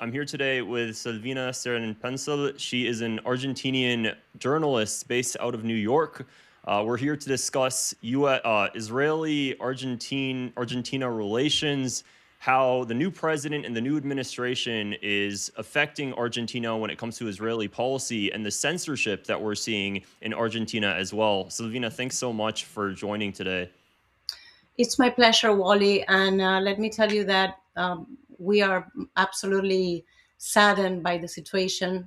I'm here today with Silvina Sterin Pensel. She is an Argentinian journalist based out of New York. We're here to discuss Israeli-Argentina relations, how the new president and the new administration is affecting Argentina when it comes to Israeli policy, and the censorship that we're seeing in Argentina as well. Silvina, thanks so much for joining today. It's my pleasure, Wally. And let me tell you that we are absolutely saddened by the situation.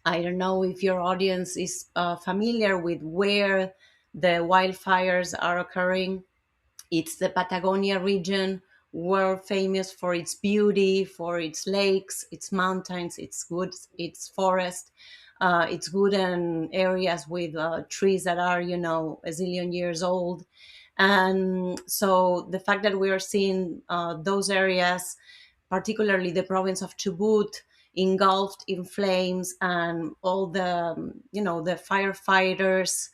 I don't know if your audience is familiar with where the wildfires are occurring. It's the Patagonia region, world famous for its beauty, for its lakes, its mountains, its woods, its forest, its wooden areas with trees that are, a zillion years old. And so the fact that we are seeing those areas, particularly the province of Chubut, engulfed in flames, and all the firefighters,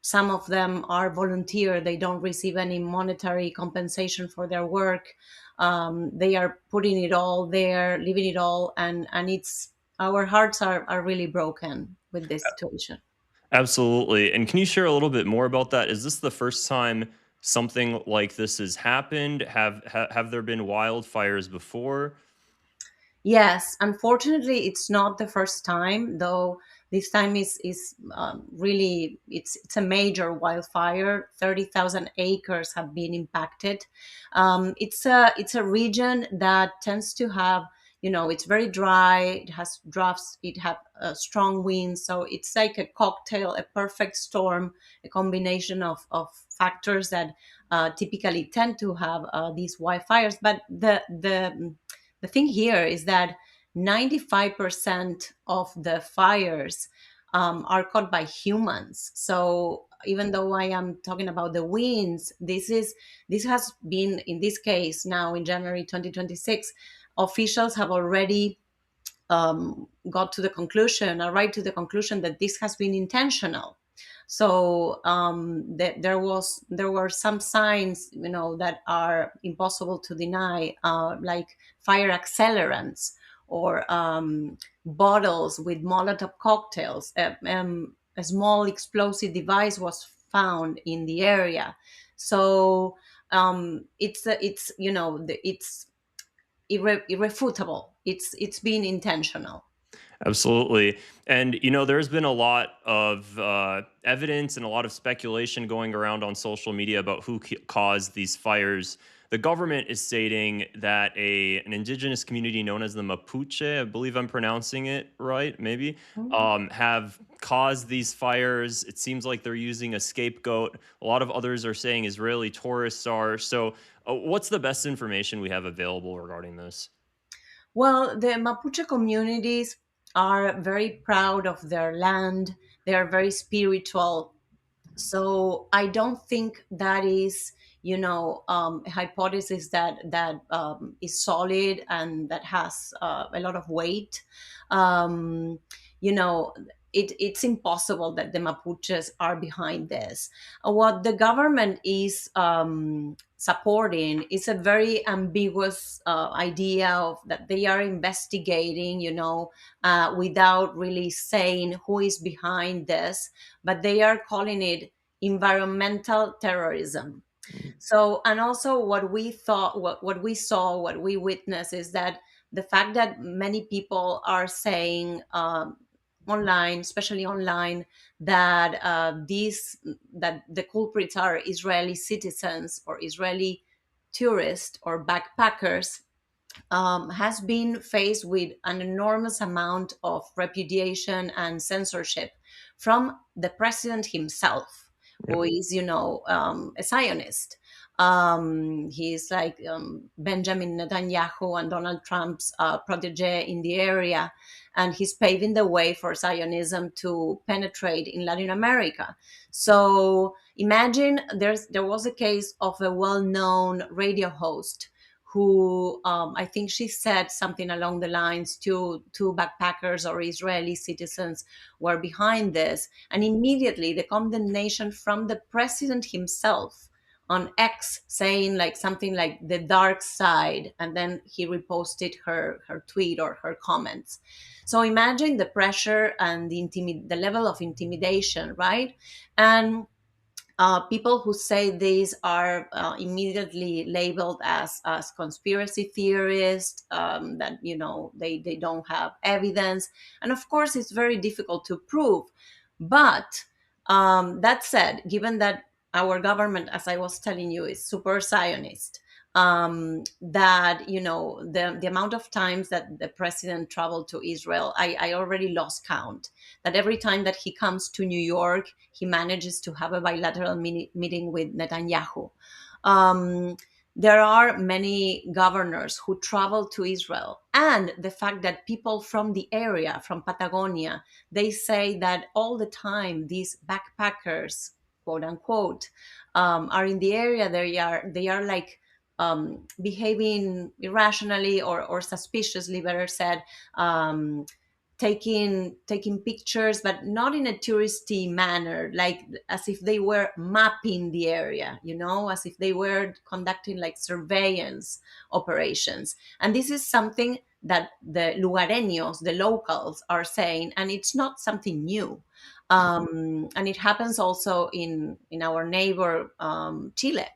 some of them are volunteer. They don't receive any monetary compensation for their work. They are putting it all there, leaving it all, and it's our hearts are really broken with this situation. Absolutely. And can you share a little bit more about that? Is this the first time something like this has happened? Have there been wildfires before? Yes, unfortunately, it's not the first time, though. This time is really it's a major wildfire. 30,000 acres have been impacted. It's a region that tends to have, it's very dry. It has drafts. It have strong winds, so it's like a cocktail, a perfect storm, a combination of factors that typically tend to have these wildfires. But the thing here is that 95% of the fires are caused by humans. So even though I am talking about the winds, this has been, in this case, now in January 2026, officials have already got to the conclusion, arrived to the conclusion that this has been intentional. So there were some signs, that are impossible to deny, like fire accelerants or bottles with Molotov cocktails. A small explosive device was found in the area. So it's irrefutable. It's been intentional. Absolutely. And, there's been a lot of evidence and a lot of speculation going around on social media about who caused these fires. The government is stating that an indigenous community known as the Mapuche, I believe I'm pronouncing it right, maybe, have caused these fires. It seems like they're using a scapegoat. A lot of others are saying Israeli tourists are. So, what's the best information we have available regarding this? Well, the Mapuche communities are very proud of their land. They are very spiritual. So I don't think that is, a hypothesis that is solid and that has a lot of weight. Um, you know, it's impossible that the Mapuches are behind this. What the government is supporting is a very ambiguous idea of that they are investigating, without really saying who is behind this, but they are calling it environmental terrorism. So, and also what we thought, what we saw, what we witnessed is that the fact that many people are saying online, especially online, that that the culprits are Israeli citizens or Israeli tourists or backpackers, has been faced with an enormous amount of repudiation and censorship from the president himself, who is, a Zionist. He's like Benjamin Netanyahu and Donald Trump's protege in the area, and he's paving the way for Zionism to penetrate in Latin America. So imagine there was a case of a well-known radio host who, I think she said something along the lines, two backpackers or Israeli citizens were behind this, and immediately the condemnation from the president himself on X saying like something like the dark side, and then he reposted her tweet or her comments. So imagine the pressure and the level of intimidation, right? And people who say these are immediately labeled as conspiracy theorists, that they don't have evidence, and of course it's very difficult to prove. But that said, given that our government, as I was telling you, is super Zionist, that the amount of times that the president traveled to Israel, I already lost count. That every time that he comes to New York, he manages to have a bilateral meeting with Netanyahu. Um, there are many governors who travel to Israel, and the fact that people from the area, from Patagonia, they say that all the time these backpackers, quote unquote, are in the area. They are like behaving irrationally or suspiciously, better said, taking pictures, but not in a touristy manner, like as if they were mapping the area, as if they were conducting like surveillance operations. And this is something that the lugareños, the locals, are saying, and it's not something new. And it happens also in our neighbor, Chile.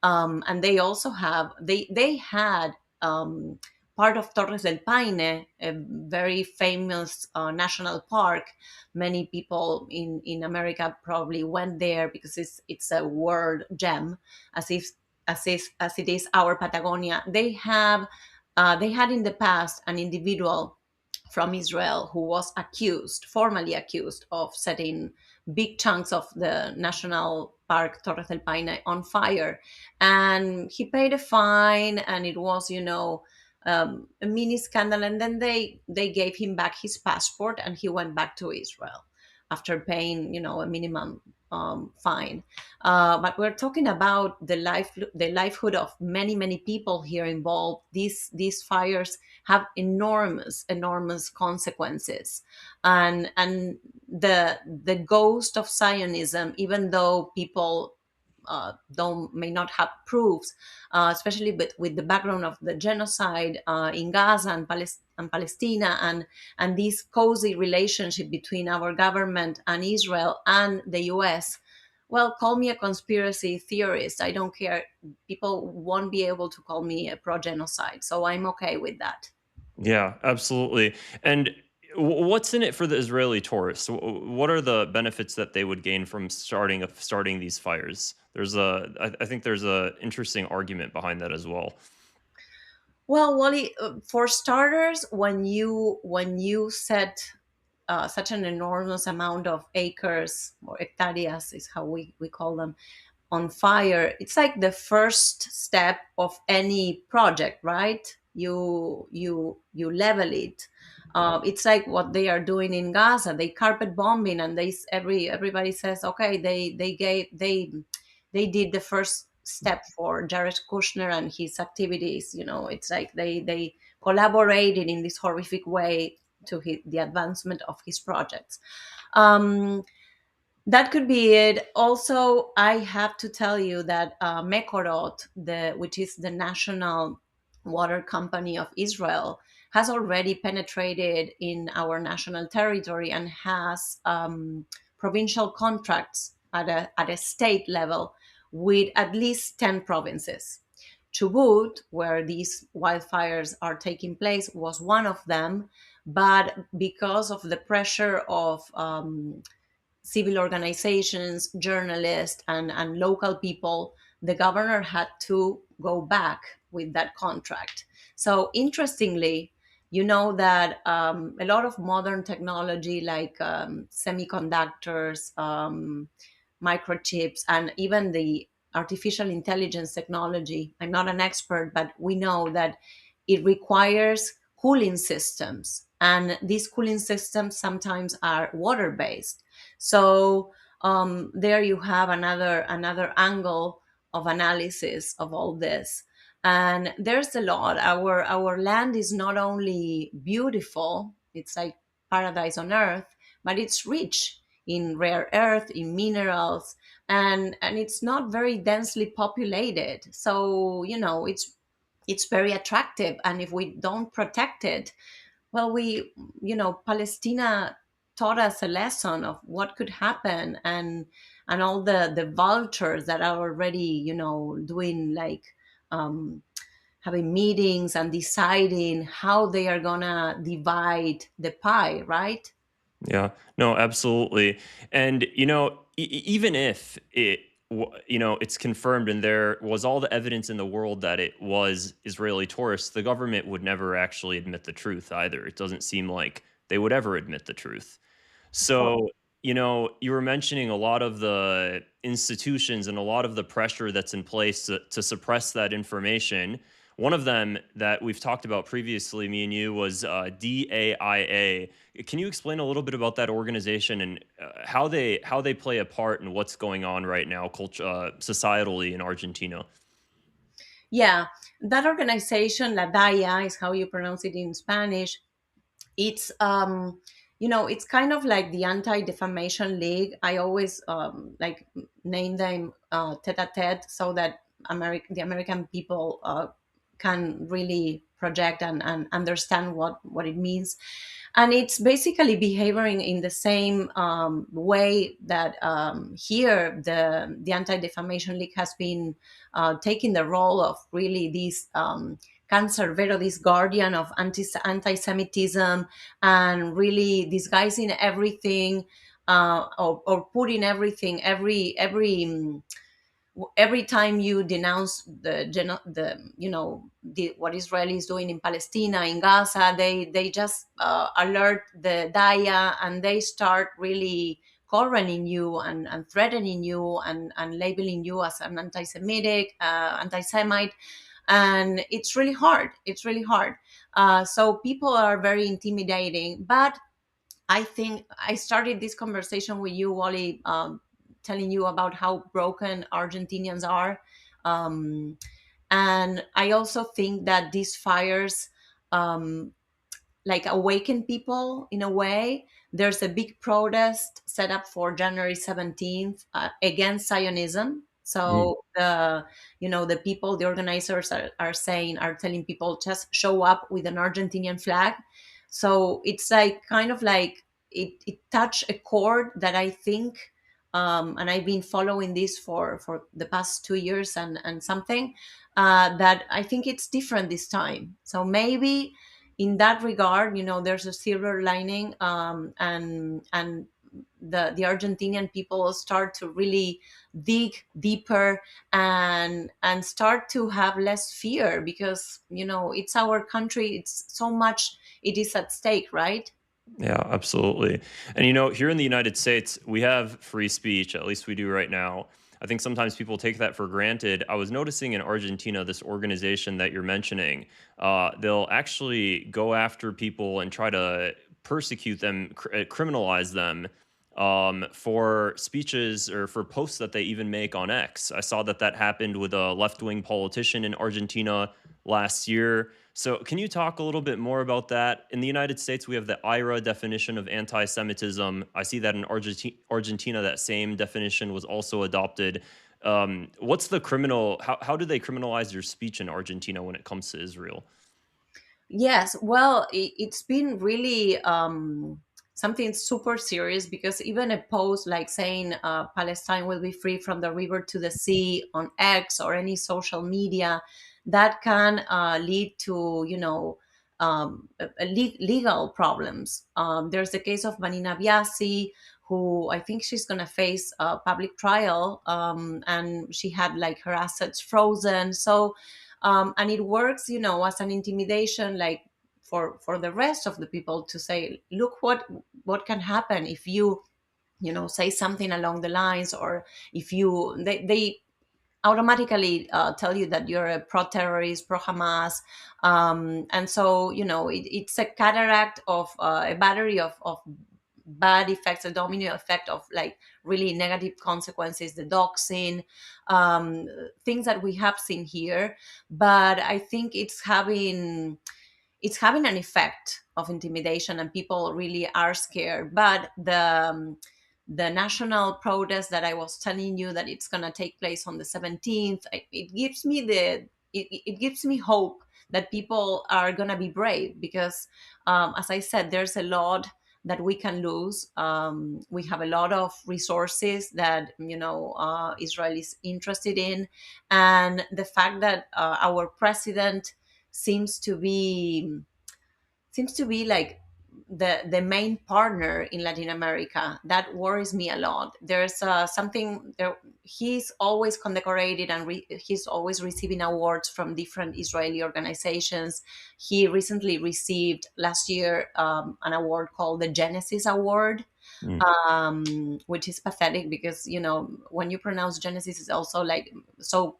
And they also have they had part of Torres del Paine, a very famous national park. Many people in America probably went there because it's a world gem, as if as it is our Patagonia. They had in the past an individual from Israel who was formally accused of setting big chunks of the national park Torres del Paine on fire. And he paid a fine, and it was, a mini scandal. And then they gave him back his passport, and he went back to Israel after paying, a minimum fine. But we're talking about the livelihood of many people here involved. These fires have enormous consequences, and the ghost of Zionism, even though people don't may not have proofs, especially with the background of the genocide in Gaza and Palestine, and this cozy relationship between our government and Israel and the U.S. Well, call me a conspiracy theorist. I don't care. People won't be able to call me a pro-genocide, so I'm okay with that. Yeah, absolutely. And what's in it for the Israeli tourists? What are the benefits that they would gain from starting these fires? I think there's a interesting argument behind that as well. Well, Wally, for starters, when you set such an enormous amount of acres, or hectareas is how we call them, on fire, it's like the first step of any project, right? You level it. It's like what they are doing in Gaza. They carpet bombing, and everybody says, okay, they did the first step for Jared Kushner and his activities. It's like they collaborated in this horrific way to the advancement of his projects. Um, that could be it. Also, I have to tell you that Mekorot, which is the national water company of Israel, has already penetrated in our national territory and has provincial contracts at a state level with at least 10 provinces. Chubut, where these wildfires are taking place, was one of them. But because of the pressure of civil organizations, journalists, and local people, the governor had to go back with that contract. So, interestingly, you know that a lot of modern technology like semiconductors, microchips, and even the artificial intelligence technology. I'm not an expert, but we know that it requires cooling systems. And these cooling systems sometimes are water based. So there you have another angle of analysis of all this. And there's a lot. Our land is not only beautiful, it's like paradise on earth, but it's rich in rare earth, in minerals, and it's not very densely populated. So it's very attractive, and if we don't protect it, well, Palestina taught us a lesson of what could happen, and all the vultures that are already doing like um, having meetings and deciding how they are gonna divide the pie, right? Yeah, no, absolutely. And even if it's confirmed and there was all the evidence in the world that it was Israeli tourists, the government would never actually admit the truth either. It doesn't seem like they would ever admit the truth. Well, So, you were mentioning a lot of the institutions and a lot of the pressure that's in place to suppress that information. One of them that we've talked about previously, me and you, was DAIA. Can you explain a little bit about that organization and how they play a part in what's going on right now, societally in Argentina? yeah, that organization, La DAIA is how you pronounce it in Spanish. It's it's kind of like the Anti-Defamation League. I always like name them tete-a-tete, so that the American people can really project and understand what it means. And it's basically behaving in the same way that here the Anti-Defamation League has been taking the role of really this cancerbero, this guardian of anti-Semitism, and really disguising everything, or putting everything, every time you denounce what Israel is doing in Palestine, in Gaza, they just alert the DAIA, and they start really coroning you and threatening you, and labeling you as an anti-Semitic, anti-Semite. And it's really hard. It's really hard. So people are very intimidating, but I think I started this conversation with you, Wally, telling you about how broken Argentinians are. Um, and I also think that these fires um, like awaken people in a way. There's a big protest set up for January 17th against Zionism. Mm. So the people, the organizers are telling people just show up with an Argentinian flag. So it's like kind of like it touched a chord that I think, and I've been following this for the past 2 years and something, that I think it's different this time. So maybe in that regard, there's a silver lining, and the Argentinian people start to really dig deeper, and start to have less fear, because it's our country. It's so much it is at stake, right? Yeah, absolutely. And here in the United States, we have free speech, at least we do right now. I think sometimes people take that for granted. I was noticing in Argentina, this organization that you're mentioning, they'll actually go after people and try to persecute them, criminalize them for speeches or for posts that they even make on X. I saw that happened with a left wing politician in Argentina last year. So, can you talk a little bit more about that? In the United States, we have the IRA definition of anti Semitism. I see that in Argentina, that same definition was also adopted. What's the how do they criminalize your speech in Argentina when it comes to Israel? Yes, well, it's been really something super serious, because even a post like saying Palestine will be free from the river to the sea on X or any social media, that can lead to legal problems. There's the case of Vanina Biasi, who I think she's going to face a public trial, and she had like her assets frozen. So and it works as an intimidation, like for the rest of the people, to say, look what can happen if you say something along the lines, or if they automatically tell you that you're a pro-terrorist, pro-Hamas. And so it's a cataract of a battery of bad effects, a domino effect of like really negative consequences, the doxing, things that we have seen here. But I think it's having an effect of intimidation, and people really are scared. But the national protest that I was telling you that it's going to take place on the 17th. It gives me it gives me hope that people are going to be brave, because as I said, there's a lot that we can lose. We have a lot of resources that Israel is interested in, and the fact that our president seems to be like the main partner in Latin America. That worries me a lot. There's something there. He's always condecorated, and he's always receiving awards from different Israeli organizations. He recently received last year an award called the Genesis Award, Mm. which is pathetic, because when you pronounce Genesis, it's also like so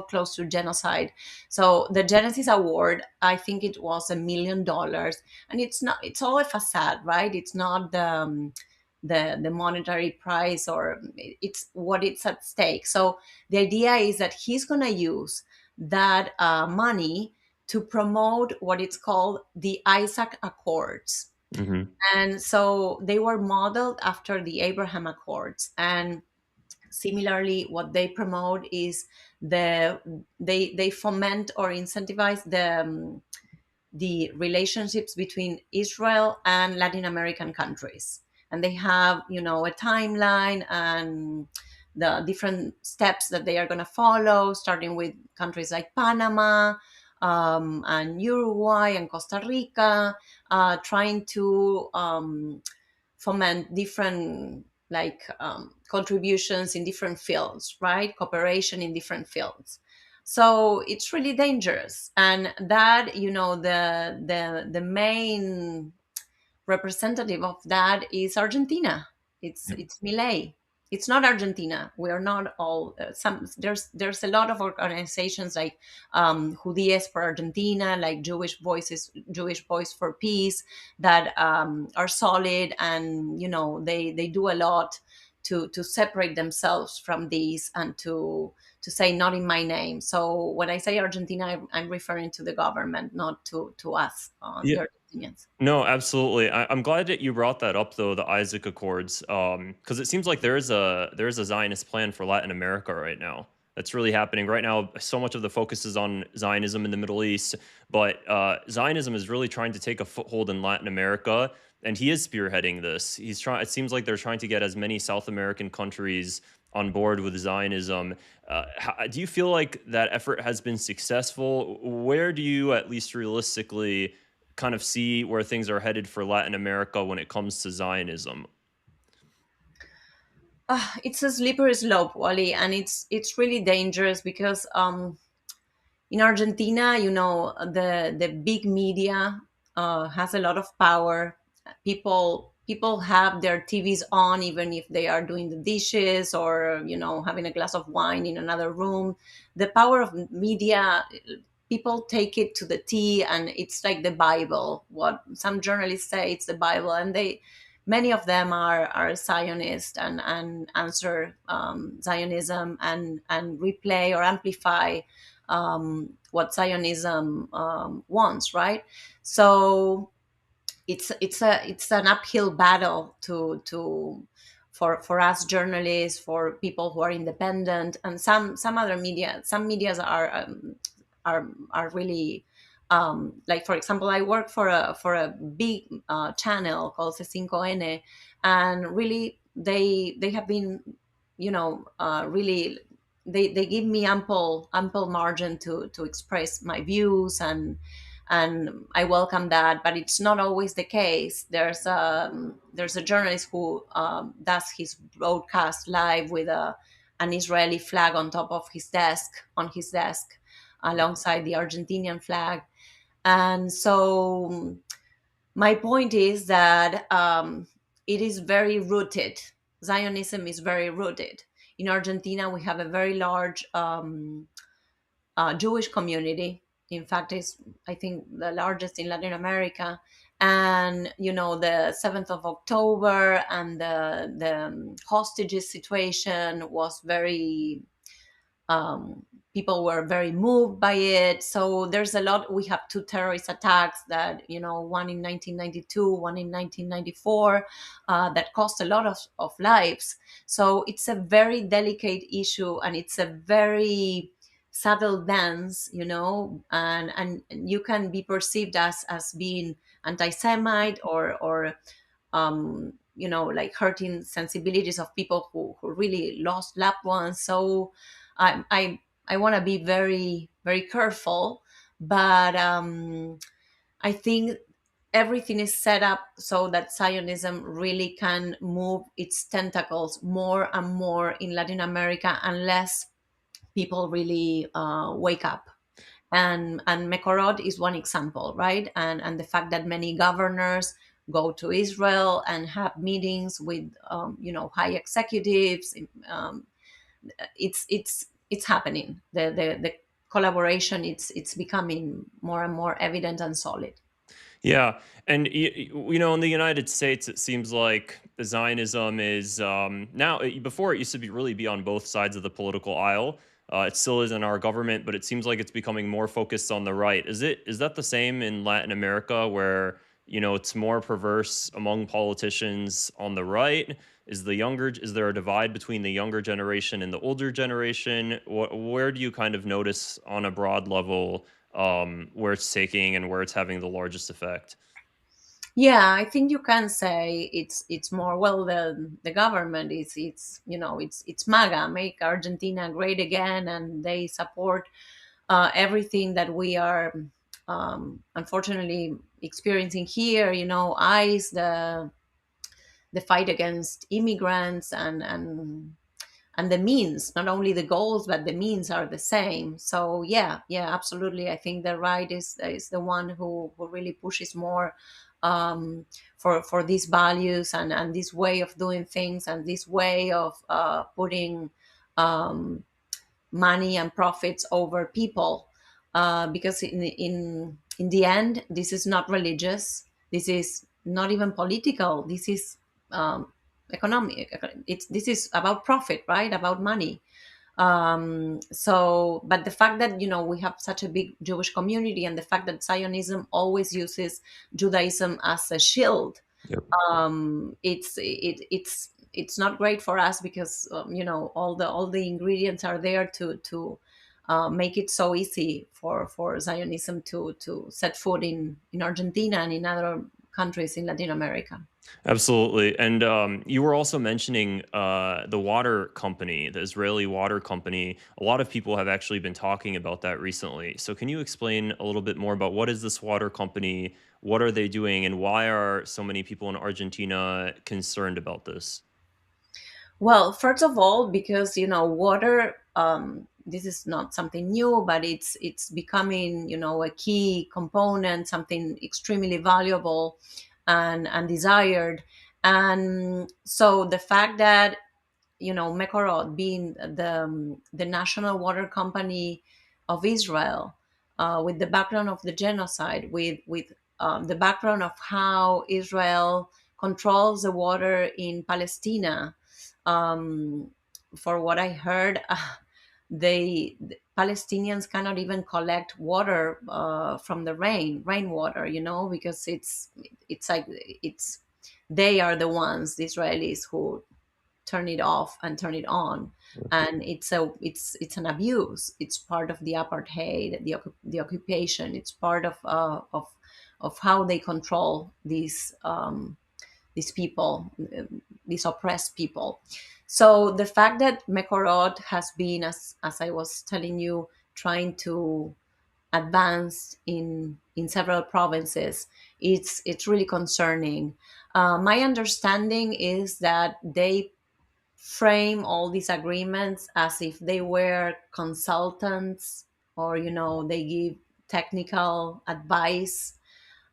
close to genocide. So the Genesis Award, I think it was $1 million, and it's not. It's all a facade, right? It's not the monetary prize, or it's what it's at stake. So the idea is that he's going to use that money to promote what it's called the Isaac Accords. Hmm. And so they were modeled after the Abraham Accords. And similarly, what they promote is they foment or incentivize the relationships between Israel and Latin American countries. And they have, a timeline and the different steps that they are going to follow, starting with countries like Panama, and Uruguay and Costa Rica, trying to foment different, like, contributions in different fields, right? Cooperation in different fields. So it's really dangerous, and that, the main representative of that is Argentina. It's Milei. It's not Argentina. We are not all some. There's a lot of organizations like Judíes for Argentina, like Jewish Voice for Peace, that are solid, and they do a lot to separate themselves from these, and to say not in my name. So when I say Argentina, I'm referring to the government, not to us, the Argentinians. No, absolutely. I'm glad that you brought that up, though, the Isaac Accords, because it seems like there is a Zionist plan for Latin America right now. That's really happening right now. So much of the focus is on Zionism in the Middle East, but Zionism is really trying to take a foothold in Latin America, and he is spearheading this. He's trying. It seems like they're trying to get as many South American countries on board with Zionism. Do you feel like that effort has been successful? Where do you, at least realistically, kind of see where things are headed for Latin America when it comes to Zionism? It's a slippery slope, Wally, and it's really dangerous, because in Argentina, the big media has a lot of power. People have their TVs on even if they are doing the dishes, or having a glass of wine in another room. The power of media, people take it to the T, and it's like the Bible. What some journalists say, it's the Bible, and many of them are Zionist, and answer Zionism, and replay or amplify what Zionism wants, right? So it's an uphill battle to for us journalists, for people who are independent, and some other media. Some medias are really, like, for example, I work for a big channel called C5N, and really they have been, really, they give me ample margin to express my views, and I welcome that. But it's not always the case. There's a journalist who does his broadcast live with an Israeli flag on top of his desk, alongside the Argentinian flag. And so my point is that it is very rooted. Zionism is very rooted. In Argentina, we have a very large Jewish community. In fact, it's, I think, the largest in Latin America. And the 7th of October and the hostages situation was very people were very moved by it. So there's a lot. We have two terrorist attacks that, one in 1992, one in 1994, that cost a lot of lives. So it's a very delicate issue, and it's a very subtle dance, and you can be perceived as being anti-Semite, or like hurting sensibilities of people who really lost loved ones. So I want to be very, very careful, but I think everything is set up so that Zionism really can move its tentacles more and more in Latin America unless people really wake up. And Mekorot is one example, right? And the fact that many governors go to Israel and have meetings with high executives. It's happening. The collaboration, it's becoming more and more evident and solid. Yeah, and in the United States, it seems like Zionism is before it used to be on both sides of the political aisle. It still is in our government, but it seems like it's becoming more focused on the right. Is that the same in Latin America, where it's more perverse among politicians on the right? Is there a divide between the younger generation and the older generation? Where do you kind of notice on a broad level where it's taking and where it's having the largest effect? Yeah, I think you can say it's more, well, the government is, it's MAGA, make Argentina great again, and they support everything that we are unfortunately experiencing here. ICE, the fight against immigrants, and the means, not only the goals but the means are the same. So yeah, yeah, absolutely, I think the right is the one who really pushes more for these values, and this way of doing things, and this way of putting um, money and profits over people, because in the end, this is not religious, this is not even political, this is economic. This is about profit, right? About money. So, but the fact that we have such a big Jewish community, and the fact that Zionism always uses Judaism as a shield, it's not great for us, because all the ingredients are there to make it so easy for Zionism to set foot in Argentina and in other countries in Latin America. Absolutely. And you were also mentioning the water company, the Israeli water company. A lot of people have actually been talking about that recently. So, can you explain a little bit more about what is this water company? What are they doing? And why are so many people in Argentina concerned about this? Well, first of all, because water. This is not something new, but it's becoming a key component, something extremely valuable and desired. And so the fact that Mekorot being the national water company of Israel, with the background of the genocide, with the background of how Israel controls the water in Palestine. Um, for what I heard, the Palestinians cannot even collect water from the rainwater, because it's like it's they are the ones, the Israelis, who turn it off and turn it on, and it's an abuse. It's part of the apartheid, the occupation. It's part of how they control these people, these oppressed people. So the fact that Mekorot has been, as I was telling you, trying to advance in several provinces, it's really concerning. My understanding is that they frame all these agreements as if they were consultants, or they give technical advice,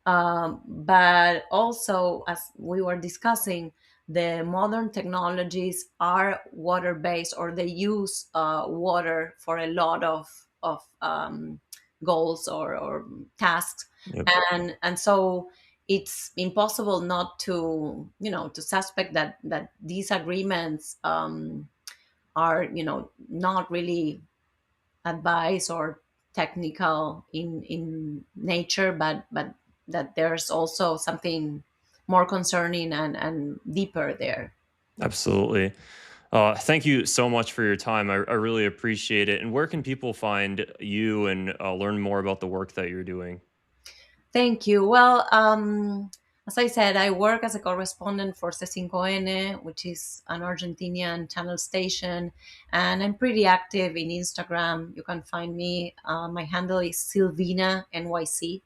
but also, as we were discussing, the modern technologies are water based, or they use water for a lot of goals, or tasks, Yep. and so it's impossible not to suspect that these agreements are not really advice or technical in nature, but that there's also something more concerning and deeper there. Absolutely. Thank you so much for your time. I really appreciate it. And where can people find you and learn more about the work that you're doing? Thank you. Well, as I said, I work as a correspondent for C5N, which is an Argentinian channel station, and I'm pretty active in Instagram. You can find me. My handle is Silvina NYC,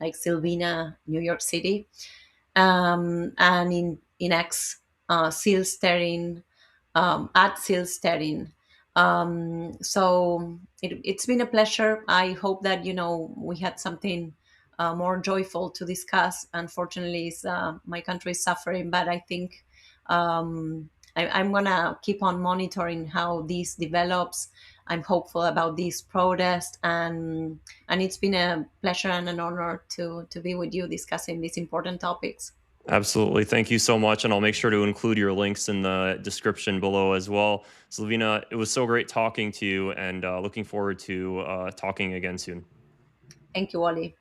like Silvina, New York City, and in X, Sil Sterin, at Sil Sterin. So it's been a pleasure. I hope that we had something more joyful to discuss. Unfortunately, my country is suffering, but I think I'm gonna keep on monitoring how this develops. I'm hopeful about this protest, and it's been a pleasure and an honor to be with you discussing these important topics. Absolutely. Thank you so much. And I'll make sure to include your links in the description below as well. Slovena, it was so great talking to you and looking forward to talking again soon. Thank you, Ollie.